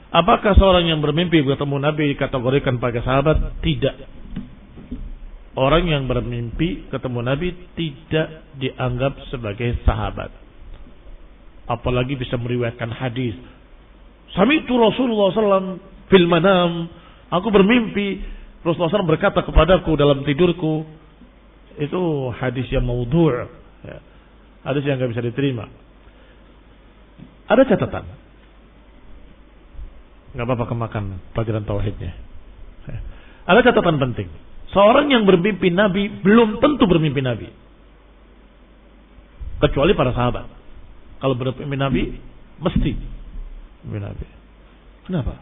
Apakah seorang yang bermimpi bertemu Nabi dikategorikan sebagai sahabat? Tidak. Orang yang bermimpi ketemu Nabi tidak dianggap sebagai sahabat. Apalagi bisa meriwayatkan hadis. Sami'tu Rasulullah SAW fil manam. Aku bermimpi Rasulullah SAW berkata kepadaku dalam tidurku. Itu hadis yang maudhu', ya. Hadis yang gak bisa diterima. Ada catatan. Gak apa-apa kemakan pelajaran tauhidnya. Ada catatan penting. Seorang yang bermimpi Nabi belum tentu bermimpi Nabi, kecuali para sahabat. Kalau bermimpi Nabi mesti bermimpi Nabi. Kenapa?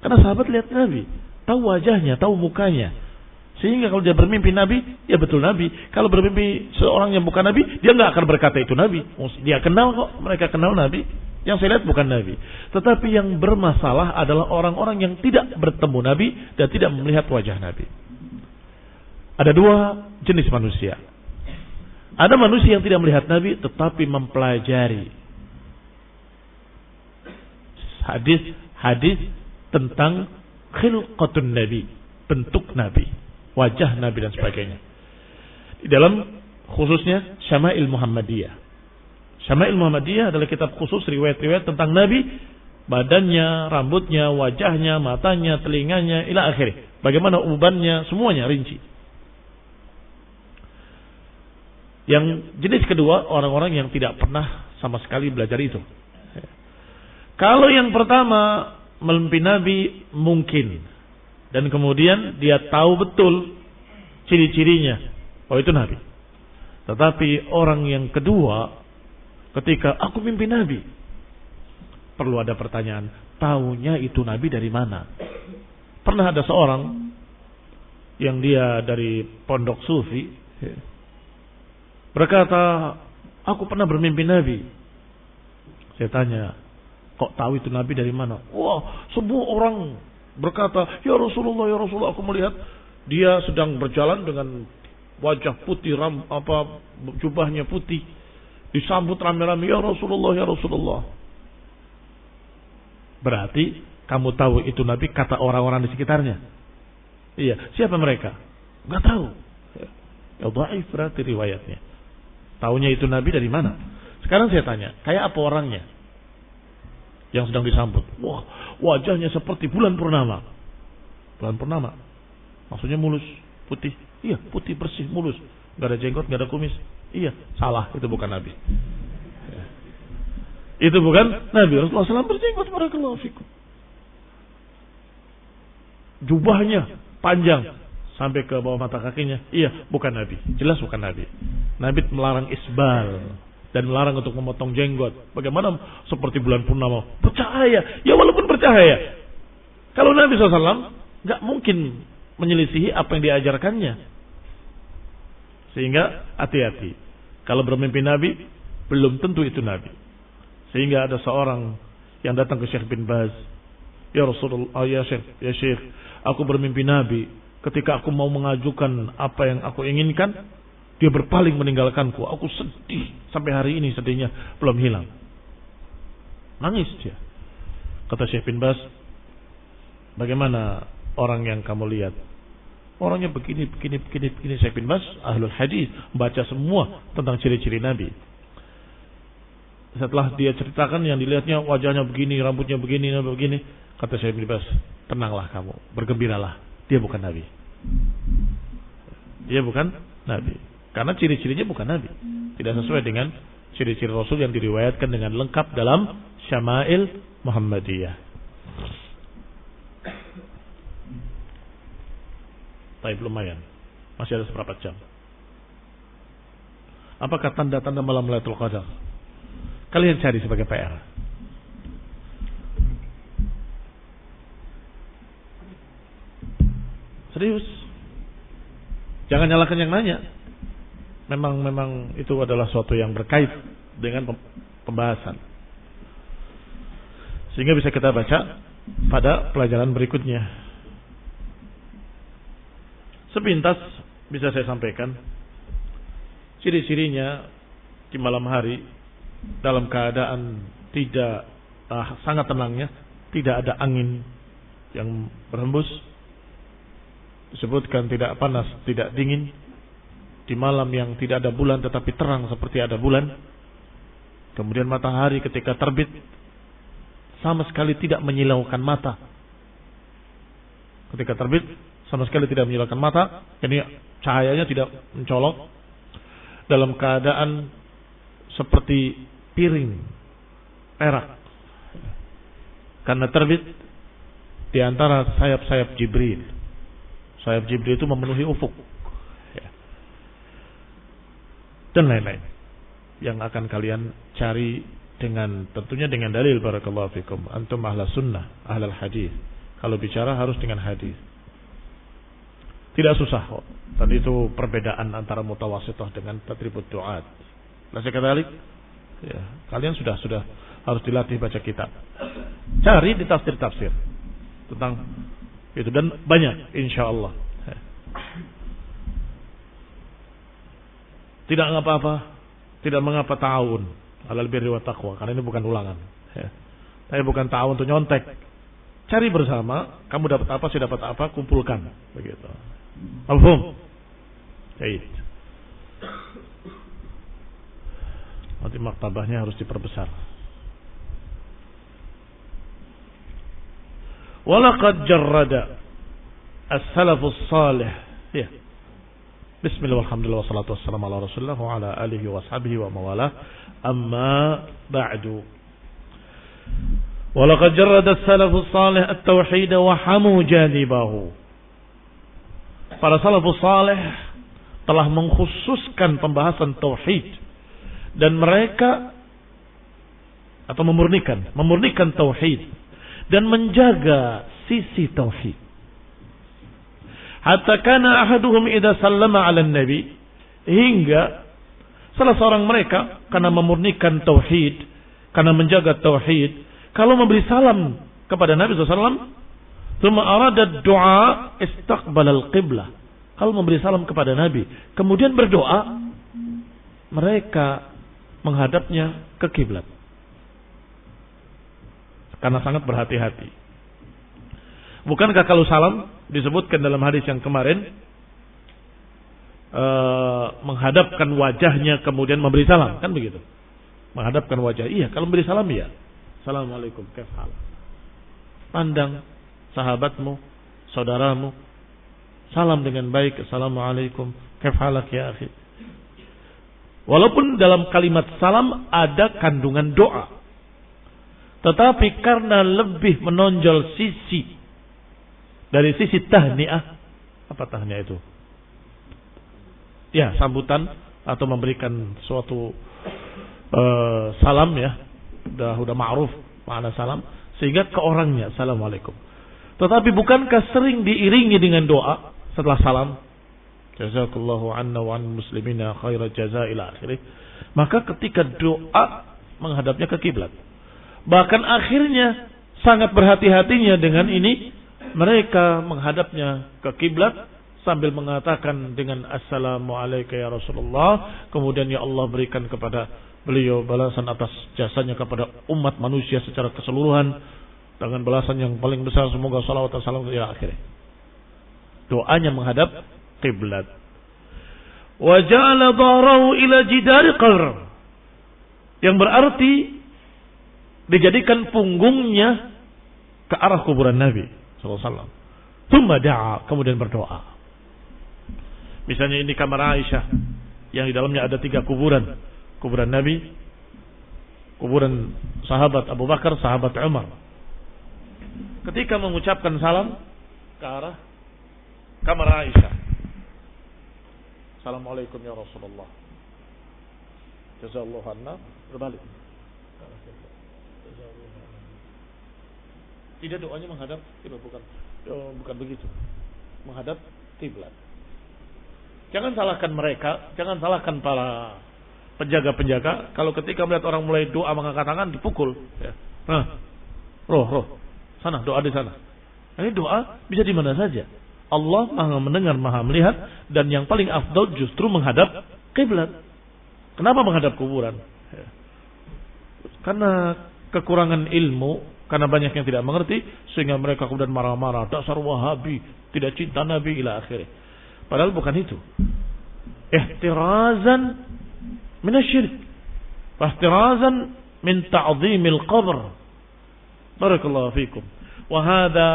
Karena sahabat lihat Nabi, tahu wajahnya, tahu mukanya. Sehingga kalau dia bermimpi Nabi, ya betul Nabi. Kalau bermimpi seorang yang bukan Nabi, dia nggak akan berkata itu Nabi. Dia kenal kok, mereka kenal Nabi. Yang saya lihat bukan Nabi. Tetapi yang bermasalah adalah orang-orang yang tidak bertemu Nabi dan tidak melihat wajah Nabi. Ada dua jenis manusia. Ada manusia yang tidak melihat Nabi tetapi mempelajari hadis tentang khilqatun Nabi, bentuk Nabi, wajah Nabi dan sebagainya. Di dalam khususnya Syama'il Muhammadiyah. Syama'il Muhammadiyah adalah kitab khusus riwayat-riwayat tentang Nabi, badannya, rambutnya, wajahnya, matanya, telinganya, ila akhirnya. Bagaimana ubannya, semuanya rinci. Yang jenis kedua, orang-orang yang tidak pernah sama sekali belajar itu. Kalau yang pertama, mimpi Nabi mungkin. Dan kemudian dia tahu betul ciri-cirinya. Oh itu Nabi. Tetapi orang yang kedua, ketika aku mimpi Nabi, perlu ada pertanyaan, taunya itu Nabi dari mana? Pernah ada seorang yang dia dari pondok sufi berkata, aku pernah bermimpi Nabi. Saya tanya, kok tahu itu Nabi dari mana? Wah, semua orang berkata, ya Rasulullah, aku melihat dia sedang berjalan dengan wajah putih, jubahnya putih. Disambut rame-rame, ya Rasulullah, ya Rasulullah. Berarti kamu tahu itu Nabi kata orang-orang di sekitarnya. Iya, siapa mereka? Gak tahu. Ya dhaif berarti riwayatnya. Taunya itu Nabi dari mana? Sekarang saya tanya, kayak apa orangnya yang sedang disambut? Wah, wajahnya seperti bulan purnama. Bulan purnama. Maksudnya mulus, putih. Iya, putih bersih, mulus. Gak ada jenggot, gak ada kumis. Iya, salah, itu bukan Nabi. Ya. Itu bukan Nabi. Rasulullah SAW berjenggot, barakallahu fikum. Jubahnya panjang sampai ke bawah mata kakinya. Iya, bukan Nabi. Jelas bukan Nabi. Nabi melarang isbal dan melarang untuk memotong jenggot. Bagaimana seperti bulan purnama? Bercahaya. Ya walaupun bercahaya. Kalau Nabi SAW nggak mungkin menyelisihi apa yang diajarkannya. Sehingga hati-hati. Kalau bermimpi Nabi, belum tentu itu Nabi. Sehingga ada seorang yang datang ke Syekh bin Baz. Ya Rasulullah, ya Syekh, aku bermimpi Nabi. Ketika aku mau mengajukan apa yang aku inginkan, dia berpaling meninggalkanku. Aku sedih. Sampai hari ini sedihnya belum hilang. Nangis dia. Kata Syekh bin Baz, bagaimana orang yang kamu lihat? Orangnya begini. Syekh bin Baz, ahlul hadis, baca semua tentang ciri-ciri Nabi. Setelah dia ceritakan yang dilihatnya, wajahnya begini, rambutnya begini, kata Syekh bin Baz, tenanglah kamu, bergembiralah. Dia bukan Nabi. Dia bukan Nabi. Karena ciri-cirinya bukan Nabi. Tidak sesuai dengan ciri-ciri Rasul yang diriwayatkan dengan lengkap dalam Syama'il Muhammadiyah. Tapi lumayan. Masih ada seberapa jam. Apakah tanda-tanda malam Lailatul Qadar? Kalian cari sebagai PR. Serius. Jangan nyalakan yang nanya. Memang itu adalah suatu yang berkait dengan pembahasan. Sehingga bisa kita baca pada pelajaran berikutnya. Sepintas bisa saya sampaikan, Ciri-cirinya di malam hari dalam keadaan tidak sangat tenangnya, tidak ada angin yang berhembus, disebutkan tidak panas, tidak dingin, di malam yang tidak ada bulan tetapi terang seperti ada bulan. Kemudian matahari ketika terbit sama sekali tidak menyilaukan mata. Ketika terbit sama sekali tidak menyilaukan mata, jadi cahayanya tidak mencolok, dalam keadaan seperti piring perak, karena terbit di antara sayap-sayap Jibril. Sayap Jibril itu memenuhi ufuk, dan lain-lain yang akan kalian cari dengan tentunya dengan dalil. Barakallahu fikum, antum ahla sunnah, ahlal hadis. Kalau bicara harus dengan hadis. Tidak susah kok. Dan itu perbedaan antara mutawasithah dengan tadribut du'at. Nasihat kali, ya, kalian sudah harus dilatih baca kitab. Cari di tafsir-tafsir tentang itu, dan banyak insyaallah. Tidak apa-apa, tidak mengapa ta'awun alal birri wa taqwa, karena ini bukan ulangan. Tapi bukan ta'awun untuk nyontek. Cari bersama, kamu dapat apa, saya dapat apa, kumpulkan, begitu. Mafhum? Baik. Nanti maktabahnya harus diperbesar. Walaqad jarrada as-salafus salih. Ya. Bismillah walhamdulillah wassalatu wassalamu ala Rasulillah wa ala alihi wa ashabihi wa mawalah. Amma ba'du. Walaqad jarrada as-salafus salih at-tauhid wa hamu janibahu. Para salafus salih telah mengkhususkan pembahasan tauhid, dan mereka atau memurnikan tauhid dan menjaga sisi tauhid. Hatta kana ahaduhum idza sallama 'ala nabi, hingga salah seorang mereka karena memurnikan tauhid, karena menjaga tauhid, kalau memberi salam kepada Nabi SAW, thumma arada du'a istaqbal al-qiblah. Kalau memberi salam kepada Nabi, kemudian berdoa, mereka menghadapnya ke kiblat. Karena sangat berhati-hati. Bukankah kalau salam disebutkan dalam hadis yang kemarin, menghadapkan wajahnya kemudian memberi salam, kan begitu? Menghadapkan wajah. Iya, kalau memberi salam iya. Assalamualaikum, kaif hal? Pandang sahabatmu, saudaramu, salam dengan baik. Assalamualaikum, kaif halak ya akhi? Walaupun dalam kalimat salam ada kandungan doa, tetapi karena lebih menonjol sisi dari sisi tahniah. Apa tahniah itu? Ya, sambutan atau memberikan suatu salam, ya. Udah ma'ruf makna salam, sehingga ke orangnya assalamualaikum. Tetapi bukankah sering diiringi dengan doa setelah salam? Jazakallahu anna wa an muslimina khairal jazaa ila akhirih. Maka ketika doa menghadapnya ke kiblat. Bahkan akhirnya sangat berhati-hatinya dengan ini, mereka menghadapnya ke kiblat sambil mengatakan dengan assalamu alayka ya Rasulullah, kemudian ya Allah berikan kepada beliau balasan atas jasanya kepada umat manusia secara keseluruhan dengan balasan yang paling besar, semoga salawat dan salam ila akhirih. Doanya menghadap kiblat. Wa ja'ala dhahrahu ila jidari qabr, yang berarti dijadikan punggungnya ke arah kuburan Nabi sallallahu alaihi wasallam. Tsumma da'a, kemudian berdoa. Misalnya ini kamar Aisyah yang di dalamnya ada 3 kuburan. Kuburan Nabi, kuburan sahabat Abu Bakar, sahabat Umar. Ketika mengucapkan salam ke arah kamar Aisyah, Assalamualaikum ya Rasulullah, Jazallahu anna, berbalik. Tidak, doanya menghadap kiblat, bukan begitu. Menghadap kiblat. Jangan salahkan mereka, jangan salahkan para penjaga-penjaga kalau ketika melihat orang mulai doa mengangkat tangan dipukul, ya. Roh, sana doa di sana. Ini doa bisa di mana saja. Allah Maha mendengar, Maha melihat, dan yang paling afdal justru menghadap kiblat. Kenapa menghadap kuburan? Karena kekurangan ilmu, karena banyak yang tidak mengerti, sehingga mereka kemudian marah-marah, dasar Wahabi, tidak cinta Nabi ila akhirnya. Padahal bukan itu. Ihtirazan minasyirk, ihtirazan min ta'zimil qabr. Barakallahu fikum. Wa hadha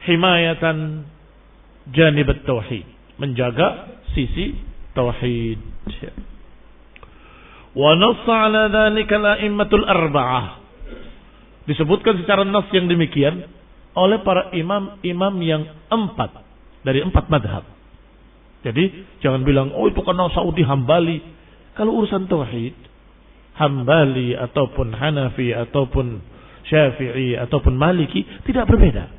himayatan janib at-tauhid, menjaga sisi tauhid. Wa nassa ala dzalika al-a'immatul arba'ah. Disebutkan secara nas yang demikian oleh para imam-imam yang 4 dari 4 madhab. Jadi jangan bilang oh itu karena Saudi Hambali. Kalau urusan tauhid, Hambali ataupun Hanafi ataupun Syafi'i ataupun Maliki tidak berbeda.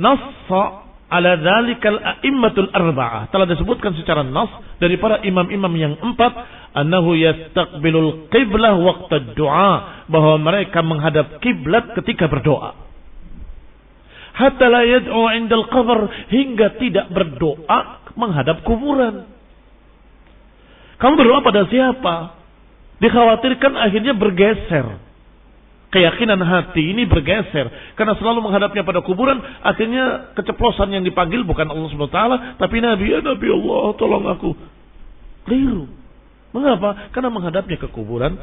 Nassa ala dzalikal a'immatul arba'ah, telah disebutkan secara nas dari para imam-imam yang 4, annahu yastaqbilul qiblah waqta du'a, bahwa mereka menghadap kiblat ketika berdoa. Hatta la yad'u 'indal qabr, hingga tidak berdoa menghadap kuburan. Kamu berdoa pada siapa? Dikhawatirkan akhirnya bergeser. Keyakinan hati ini bergeser karena selalu menghadapnya pada kuburan, akhirnya keceplosan yang dipanggil bukan Allah SWT tapi Nabi. Ya Nabi Allah, tolong aku. Keliru. Mengapa? Karena menghadapnya ke kuburan,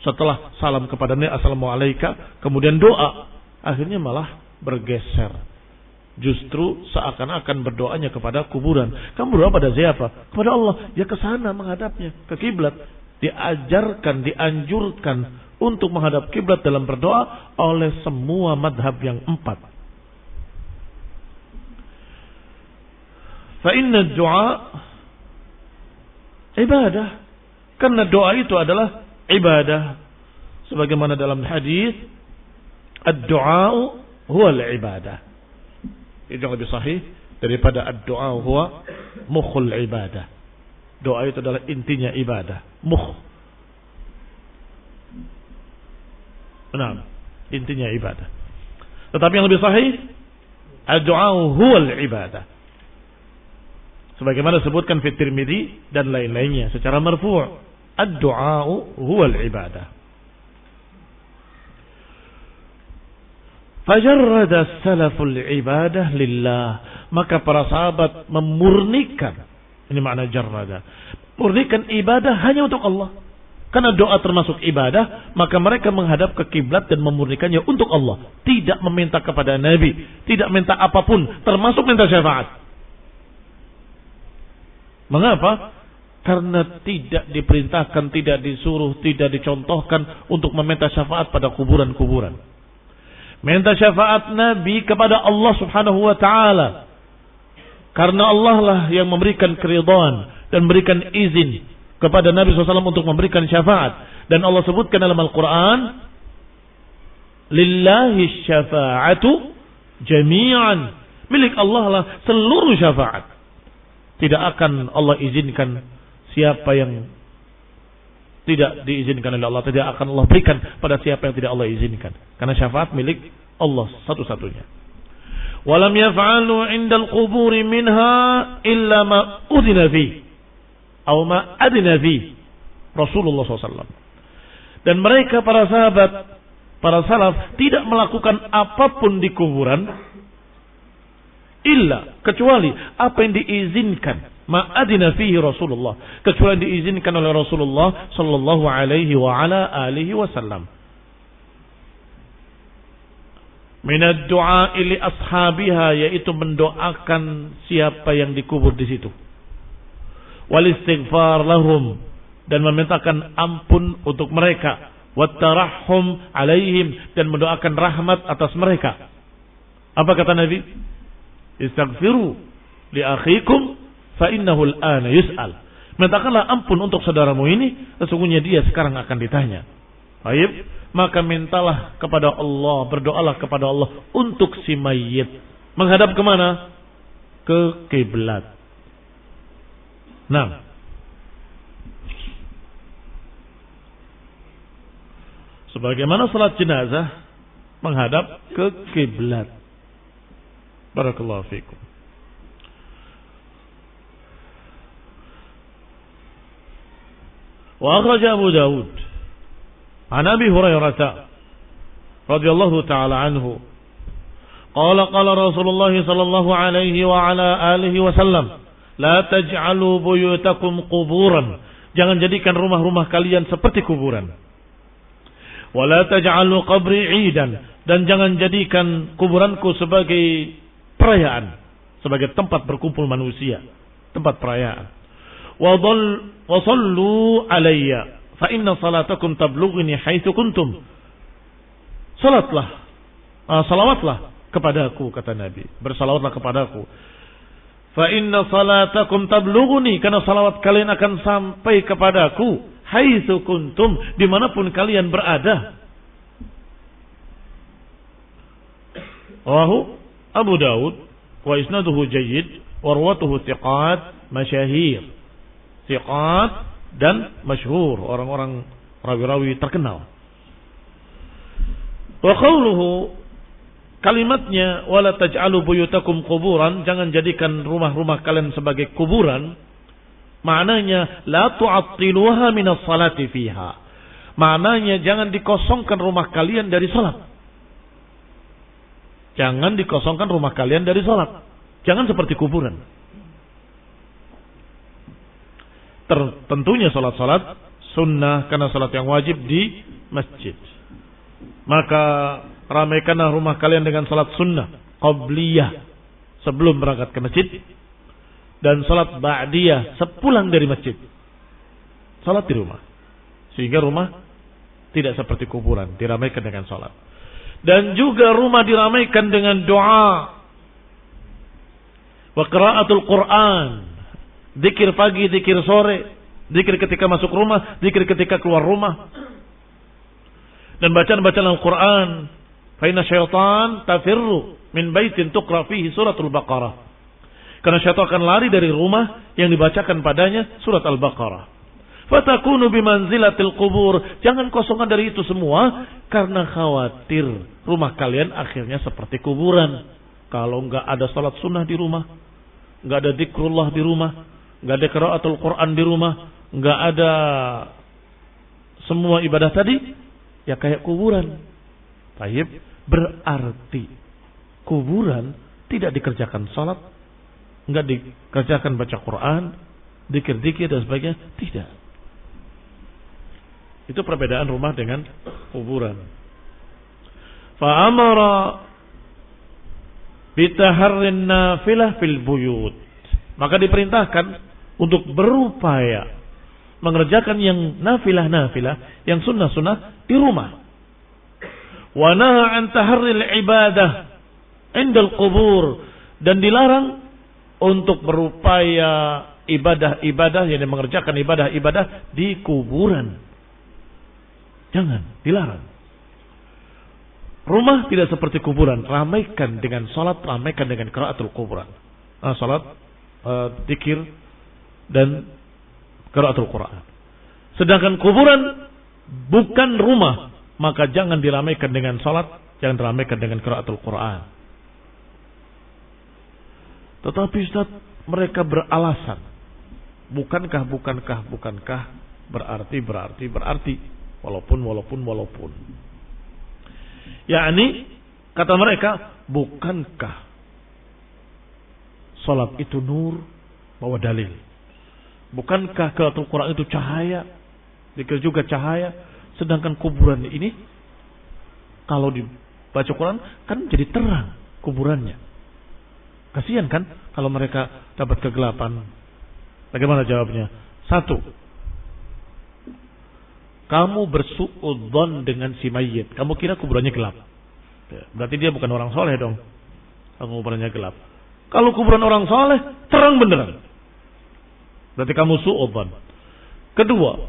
setelah salam kepadanya assalamualaikum, kemudian doa, akhirnya malah bergeser. Justru seakan-akan berdoanya kepada kuburan. Kamu berdoa pada siapa? Kepada Allah. Ya ke sana menghadapnya, ke kiblat. Diajarkan, dianjurkan untuk menghadap kiblat dalam berdoa oleh semua madhab yang 4. Fa inna du'a ibadah, karena doa itu adalah ibadah, sebagaimana dalam hadis ad-du'a huwa al-ibadah. Itu lebih sahih daripada ad-du'a huwa mukhul ibadah. Doa itu adalah intinya ibadah, mukh. Nah, intinya ibadah. Tetapi yang lebih sahih, ad-du'a huwal ibadah. Sebagaimana disebutkan fi Tirmidzi dan lain-lainnya secara marfu', ad-du'a huwal ibadah. Fajarrada salaful ibadah lillah, maka para sahabat memurnikan, ini makna jarrada, murnikan ibadah hanya untuk Allah. Karena doa termasuk ibadah, maka mereka menghadap ke kiblat dan memurnikannya untuk Allah. Tidak meminta kepada Nabi, tidak minta apapun, termasuk minta syafaat. Mengapa? Karena tidak diperintahkan, tidak disuruh, tidak dicontohkan untuk meminta syafaat pada kuburan-kuburan. Minta syafaat Nabi kepada Allah Subhanahu wa ta'ala. Karena Allah lah yang memberikan keridhaan dan memberikan izin kepada Nabi SAW untuk memberikan syafaat. Dan Allah sebutkan dalam Al-Quran, lillahi syafa'atu jami'an, milik Allah lah seluruh syafaat. Tidak akan Allah izinkan siapa yang tidak diizinkan oleh Allah, tidak akan Allah berikan pada siapa yang tidak Allah izinkan. Karena syafaat milik Allah satu-satunya. Walam yaf'alu 'indal quburi minha illa ma udhina fi aw ma adina fi Rasulullah SAW. Dan mereka para sahabat, para salaf tidak melakukan apapun di kuburan illa, kecuali apa yang diizinkan, ma adina fihi Rasulullah, kecuali yang diizinkan oleh Rasulullah sallallahu alaihi wa ala alihi wasallam. Minad du'a li ashabiha, yaitu mendoakan siapa yang dikubur di situ. Wal istighfar lahum, dan memintakan ampun untuk mereka. Wat tarahhum alaihim, dan mendoakan rahmat atas mereka. Apa kata Nabi? Istaghfiru li akhikum fa innahu al-ana yus'al. Mintakanlah ampun untuk saudaramu ini, sesungguhnya dia sekarang akan ditanya. Baik, maka mintalah kepada Allah, berdoalah kepada Allah untuk si mayit. Menghadap kemana? Ke kiblat. Nah, sebagaimana salat jenazah menghadap ke kiblat. Barakallahu fikum. Wa akhraja Abu Dawud an Abi Hurairah radhiyallahu ta'ala anhu qala Rasulullah sallallahu alaihi wa ala alihi wasallam la taj'alu buyutakum quburan, jangan jadikan rumah-rumah kalian seperti kuburan. Wa la taj'alu qabri 'idan, dan jangan jadikan kuburanku sebagai perayaan, sebagai tempat berkumpul manusia, tempat perayaan. Wa sallu alayya fa inna salatakum tablughuni haitsu kuntum. Salawatlah kepadaku, kata Nabi, bersalawatlah kepadaku. Fa inna salatakum tablughuni, karena salawat kalian akan sampai kepadaku haitsu kuntum, dimanapun kalian berada. Rawahu Abu Dawud wa isnaduhu jayyid wa rawatuhu thiqat masyahir. Thiqat dan masyhur, orang-orang rawi-rawi terkenal. Wa qawluhu, kalimatnya wala taj'alu buyutakum quburan, jangan jadikan rumah-rumah kalian sebagai kuburan. Maknanya la tu'attiluha minas salati fiha. Maknanya jangan dikosongkan rumah kalian dari salat. Jangan dikosongkan rumah kalian dari salat. Jangan seperti kuburan. Tentunya salat-salat sunnah, karena salat yang wajib di masjid. Maka ramaikanlah rumah kalian dengan salat sunnah qabliyah sebelum berangkat ke masjid, dan salat ba'diyah sepulang dari masjid. Salat di rumah, sehingga rumah tidak seperti kuburan, diramaikan dengan salat. Dan juga rumah diramaikan dengan doa, wa qiraatul Quran, zikir pagi, zikir sore, zikir ketika masuk rumah, zikir ketika keluar rumah, dan bacaan-bacaan Al-Quran. Fa inna syaitan tafirru min baitin tuqra fihi suratul Baqarah. Karena syaitan akan lari dari rumah yang dibacakan padanya surat Al-Baqarah. Fatakunu bimanzilatil qubur, jangan kosongkan dari itu semua, karena khawatir rumah kalian akhirnya seperti kuburan. Kalau enggak ada salat sunnah di rumah, enggak ada zikrullah di rumah, enggak ada qiraatul Quran di rumah, enggak ada semua ibadah tadi, ya kayak kuburan. Taib, berarti kuburan tidak dikerjakan salat, enggak dikerjakan baca Quran, zikir-zikir dan sebagainya, tidak. Itu perbedaan rumah dengan kuburan. Fa amara bitaharrin nafilah fil buyut, maka diperintahkan untuk berupaya mengerjakan yang nafilah-nafilah, yang sunnah-sunnah di rumah. Wa naha an taharril ibadah indal qubur, dan dilarang untuk berupaya ibadah-ibadah, yang mengerjakan ibadah-ibadah di kuburan. Jangan, dilarang. Rumah tidak seperti kuburan, ramaikan dengan salat, ramaikan dengan qiraatul Quran. Salat, zikir dan qiraatul Quran. Sedangkan kuburan bukan rumah, maka jangan diramaikan dengan salat, jangan diramaikan dengan qiraatul Quran. Tetapi Ustaz, mereka beralasan, bukankah berarti walaupun. Yakni kata mereka, bukankah salat itu nur, bawa dalil. Bukankah qiraatul Quran itu cahaya, zikir juga cahaya, sedangkan kuburan ini kalau dibaca Quran kan jadi terang kuburannya. Kasihan kan kalau mereka dapat kegelapan. Bagaimana jawabnya? Satu, kamu bersuudzon dengan si mayit, kamu kira kuburannya gelap, berarti dia bukan orang soleh dong. Kalau kuburannya gelap. Kalau kuburan orang soleh terang beneran, berarti kamu suudzon. Kedua,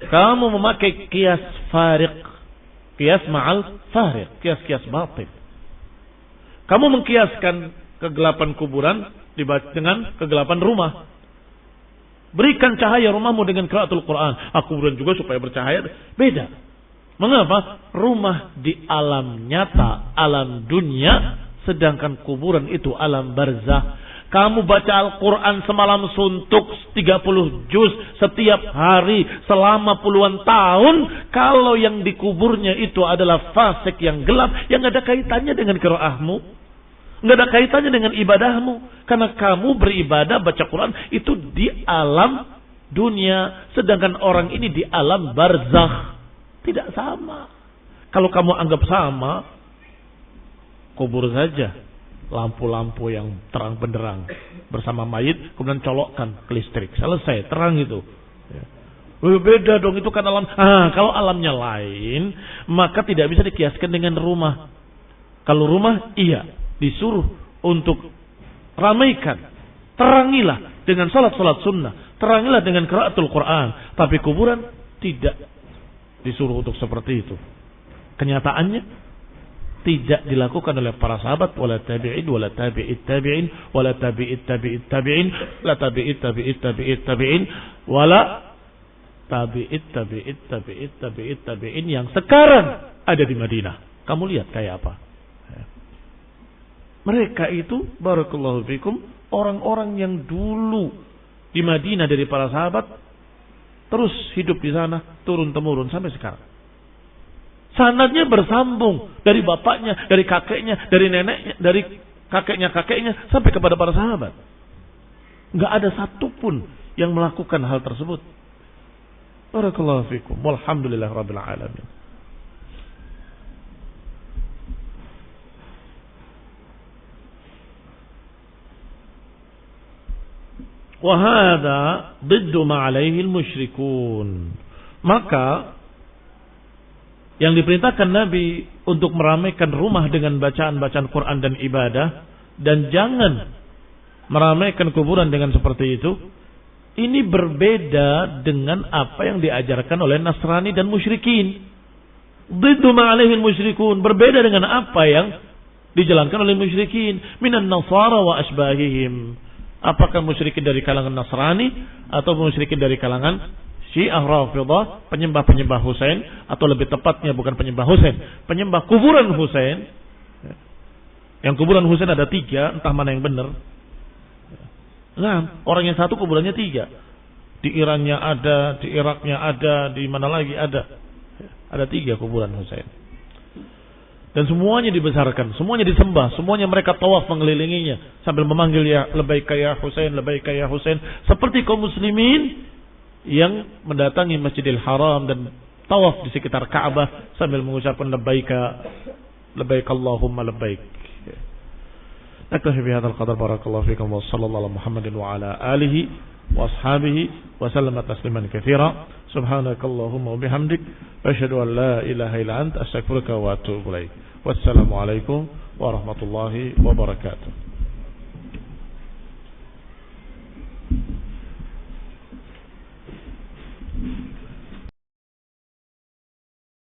kamu memakai kias fariq, kias ma'al fariq, kias batin. Kamu mengkiaskan kegelapan kuburan dengan kegelapan rumah. Berikan cahaya rumahmu dengan qiraatul Quran. Kuburan juga supaya bercahaya. Beda. Mengapa? Rumah di alam nyata, alam dunia, sedangkan kuburan itu alam barzah. Kamu baca Al-Quran semalam suntuk 30 juz setiap hari selama puluhan tahun. Kalau yang dikuburnya itu adalah fasik yang gelap, yang gak ada kaitannya dengan qiraahmu, gak ada kaitannya dengan ibadahmu. Karena kamu beribadah baca Quran itu di alam dunia, sedangkan orang ini di alam barzakh. Tidak sama. Kalau kamu anggap sama, kubur saja lampu-lampu yang terang benderang bersama mayit, kemudian colokkan ke listrik, selesai, terang itu. Beda dong, itu kan alam. Kalau alamnya lain, maka tidak bisa dikiaskan dengan rumah. Kalau rumah, iya, disuruh untuk ramaikan, terangilah dengan salat-salat sunnah, terangilah dengan qiraatul Quran. Tapi kuburan tidak disuruh untuk seperti itu. Kenyataannya tidak dilakukan oleh para sahabat, wala tabi'in, wala tabi'it tabi'in, wala tabi'it tabi'it tabi'in, wala tabi'it tabi'it tabi'it tabi'in, wala tabi'it tabi'it tabi'it tabi'it tabi'in yang sekarang ada di Madinah. Kamu lihat kayak apa? Mereka itu, barakallahu fikum, orang-orang yang dulu di Madinah dari para sahabat, terus hidup di sana, turun-temurun sampai sekarang. Sanadnya bersambung dari bapaknya, dari kakeknya, dari neneknya, dari kakeknya sampai kepada para sahabat. Enggak ada satupun yang melakukan hal tersebut. Barakallahu fikum. Walhamdulillah rabbil alamin. Wa hadza diddu ma alaihi al-musyrikun. Maka yang diperintahkan Nabi untuk meramaikan rumah dengan bacaan-bacaan Quran dan ibadah, dan jangan meramaikan kuburan dengan seperti itu, ini berbeda dengan apa yang diajarkan oleh Nasrani dan musyrikin. Diddu ma alaihi al-musyrikun, berbeda dengan apa yang dijalankan oleh musyrikin minan nasara wa asbahihim. Apakah musyrikin dari kalangan Nasrani atau musyrikin dari kalangan Syiah Rafidhah, penyembah-penyembah Husain, atau lebih tepatnya bukan penyembah Husain, penyembah kuburan Husain. Yang kuburan Husain ada 3, entah mana yang benar. Nah, orang yang satu kuburannya 3. Di Irannya ada, di Iraknya ada, di mana lagi ada. Ada 3 kuburan Husain. Dan semuanya dibesarkan, semuanya disembah, semuanya mereka tawaf mengelilinginya sambil memanggil ya labbaika ya Husain, labbaika ya Husain, seperti kaum muslimin yang mendatangi Masjidil Haram dan tawaf di sekitar Ka'bah sambil mengucapkan labbaika labbaik Allahumma labbaik. Naktafi bihadzal qadar, barakallahu fikum, wa sallallahu ala Muhammadin wa ala alihi wa ashabihi wa sallama tasliman katsira. Subhanakallahumma wa bihamdik, asyhadu an la ilaha illa anta, astaghfiruka wa atubu ilaik. Wassalamu alaikum warahmatullahi wabarakatuh.